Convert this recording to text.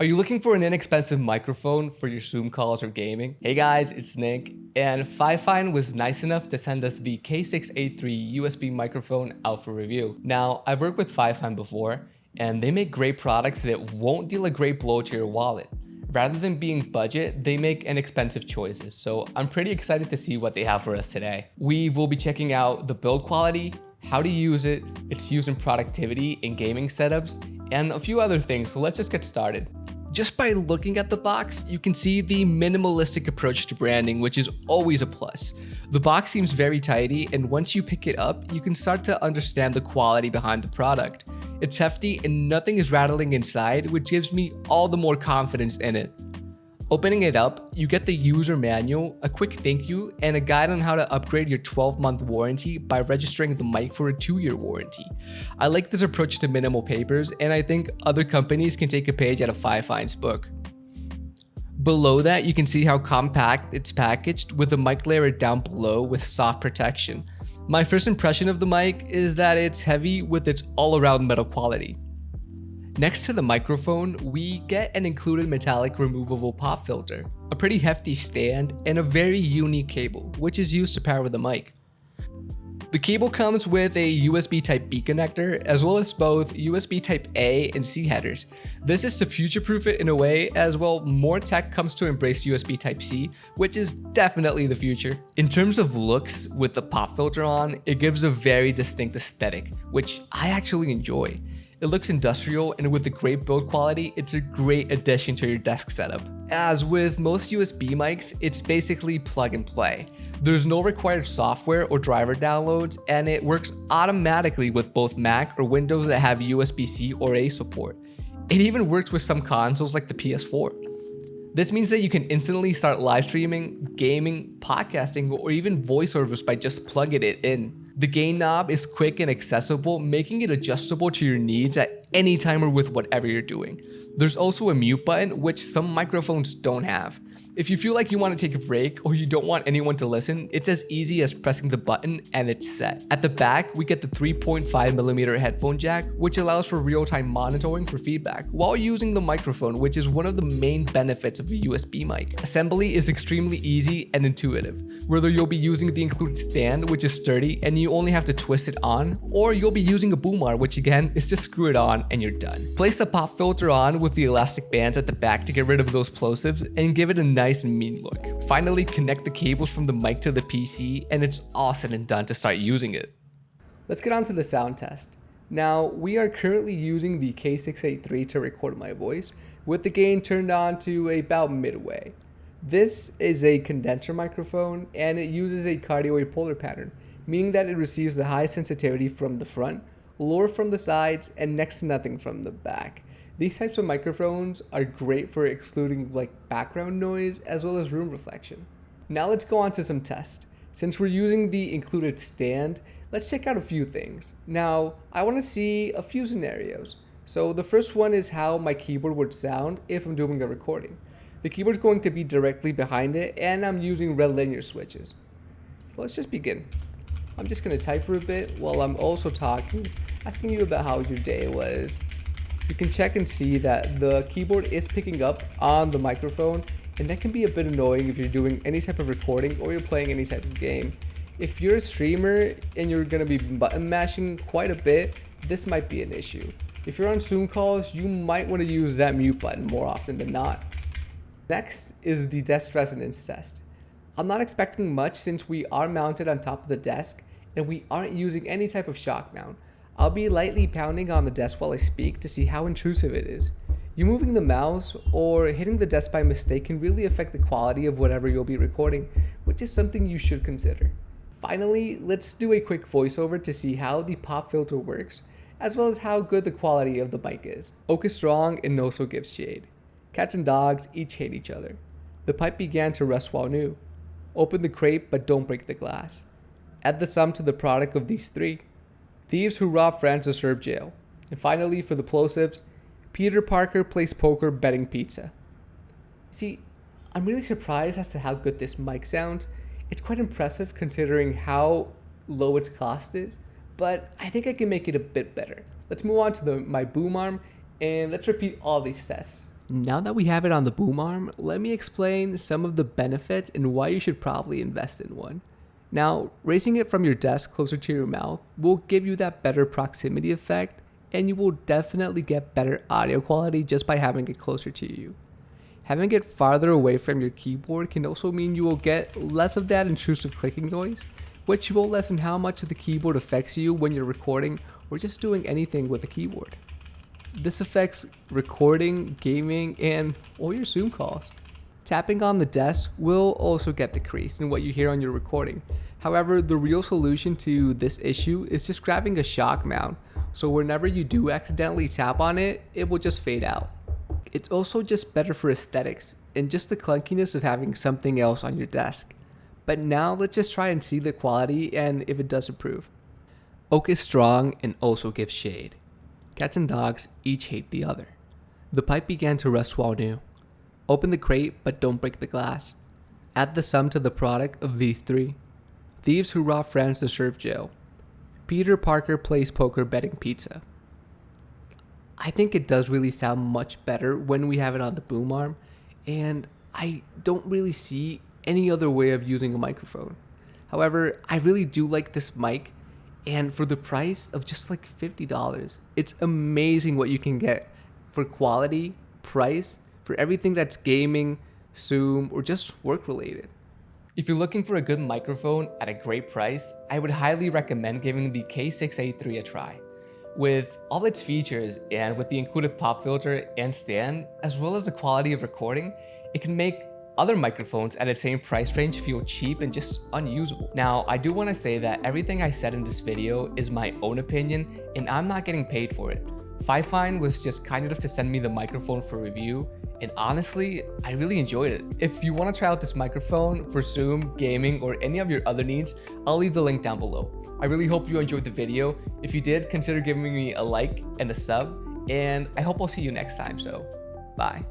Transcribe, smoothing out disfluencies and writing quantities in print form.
Are you looking for an inexpensive microphone for your Zoom calls or gaming? Hey guys, it's Nick, and FIFINE was nice enough to send us the K683 USB microphone out for review. Now, I've worked with FIFINE before, and they make great products that won't deal a great blow to your wallet. Rather than being budget, they make inexpensive choices, so I'm pretty excited to see what they have for us today. We will be checking out the build quality, how to use it, its use in productivity in gaming setups, and a few other things, so let's just get started. Just by looking at the box, you can see the minimalistic approach to branding, which is always a plus. The box seems very tidy, and once you pick it up, you can start to understand the quality behind the product. It's hefty and nothing is rattling inside, which gives me all the more confidence in it. Opening it up, you get the user manual, a quick thank you, and a guide on how to upgrade your 12-month warranty by registering the mic for a 2-year warranty. I like this approach to minimal papers, and I think other companies can take a page out of FIFINE's book. Below that, you can see how compact it's packaged with a mic layer down below with soft protection. My first impression of the mic is that it's heavy with its all-around metal quality. Next to the microphone, we get an included metallic removable pop filter, a pretty hefty stand, and a very unique cable, which is used to power the mic. The cable comes with a USB Type-B connector, as well as both USB Type-A and C headers. This is to future-proof it in a way, as well more tech comes to embrace USB Type-C, which is definitely the future. In terms of looks, with the pop filter on, it gives a very distinct aesthetic, which I actually enjoy. It looks industrial, and with the great build quality, it's a great addition to your desk setup. As with most USB mics, it's basically plug and play. There's no required software or driver downloads, and it works automatically with both Mac or Windows that have USB-C or A support. It even works with some consoles like the PS4. This means that you can instantly start live streaming, gaming, podcasting, or even voiceovers by just plugging it in. The gain knob is quick and accessible, making it adjustable to your needs at any time or with whatever you're doing. There's also a mute button, which some microphones don't have. If you feel like you want to take a break or you don't want anyone to listen, it's as easy as pressing the button and it's set. At the back, we get the 3.5mm headphone jack, which allows for real-time monitoring for feedback while using the microphone, which is one of the main benefits of a USB mic. Assembly is extremely easy and intuitive, whether you'll be using the included stand, which is sturdy and you only have to twist it on, or you'll be using a boom arm, which again is just screw it on and you're done. Place the pop filter on with the elastic bands at the back to get rid of those plosives and give it a nice and mean look. Finally, connect the cables from the mic to the PC and it's all said and done to start using it. Let's get on to the sound test. Now, we are currently using the K683 to record my voice with the gain turned on to about midway. This is a condenser microphone and it uses a cardioid polar pattern, meaning that it receives the high sensitivity from the front, lower from the sides, and next to nothing from the back. These types of microphones are great for excluding background noise as well as room reflection. Now let's go on to some tests. Since we're using the included stand, let's check out a few things. Now, I want to see a few scenarios. So the first one is how my keyboard would sound if I'm doing a recording. The keyboard's going to be directly behind it and I'm using red linear switches. So let's just begin. I'm just going to type for a bit while I'm also talking, asking you about how your day was. You can check and see that the keyboard is picking up on the microphone, and that can be a bit annoying if you're doing any type of recording or you're playing any type of game. If you're a streamer and you're going to be button mashing quite a bit, this might be an issue. If you're on Zoom calls, you might want to use that mute button more often than not. Next is the desk resonance test. I'm not expecting much since we are mounted on top of the desk and we aren't using any type of shock mount. I'll be lightly pounding on the desk while I speak to see how intrusive it is. You moving the mouse or hitting the desk by mistake can really affect the quality of whatever you'll be recording, which is something you should consider. Finally, let's do a quick voiceover to see how the pop filter works, as well as how good the quality of the mic is. Oak is strong and no so gives shade. Cats and dogs each hate each other. The pipe began to rust while new. Open the crate but don't break the glass. Add the sum to the product of these three. Thieves who rob friends deserve jail. And finally, for the plosives, Peter Parker plays poker betting pizza. See, I'm really surprised as to how good this mic sounds. It's quite impressive considering how low its cost is, but I think I can make it a bit better. Let's move on to my boom arm and let's repeat all these tests. Now that we have it on the boom arm, let me explain some of the benefits and why you should probably invest in one. Now, raising it from your desk closer to your mouth will give you that better proximity effect, and you will definitely get better audio quality just by having it closer to you. Having it farther away from your keyboard can also mean you will get less of that intrusive clicking noise, which will lessen how much of the keyboard affects you when you're recording or just doing anything with the keyboard. This affects recording, gaming, and all your Zoom calls. Tapping on the desk will also get decreased in what you hear on your recording. However, the real solution to this issue is just grabbing a shock mount, so whenever you do accidentally tap on it, it will just fade out. It's also just better for aesthetics and just the clunkiness of having something else on your desk. But now let's just try and see the quality and if it does improve. Oak is strong and also gives shade. Cats and dogs each hate the other. The pipe began to rust while new. Open the crate, but don't break the glass. Add the sum to the product of these three. Thieves who rob friends deserve jail. Peter Parker plays poker betting pizza. I think it does really sound much better when we have it on the boom arm, and I don't really see any other way of using a microphone. However, I really do like this mic, and for the price of just like $50, it's amazing what you can get for quality, price, for everything that's gaming, Zoom, or just work related. If you're looking for a good microphone at a great price, I would highly recommend giving the K683 a try. With all its features and with the included pop filter and stand, as well as the quality of recording, it can make other microphones at the same price range feel cheap and just unusable. Now, I do want to say that everything I said in this video is my own opinion and I'm not getting paid for it. FIFINE was just kind enough to send me the microphone for review, and honestly, I really enjoyed it. If you want to try out this microphone for Zoom, gaming, or any of your other needs, I'll leave the link down below. I really hope you enjoyed the video. If you did, consider giving me a like and a sub, and I hope I'll see you next time, so bye.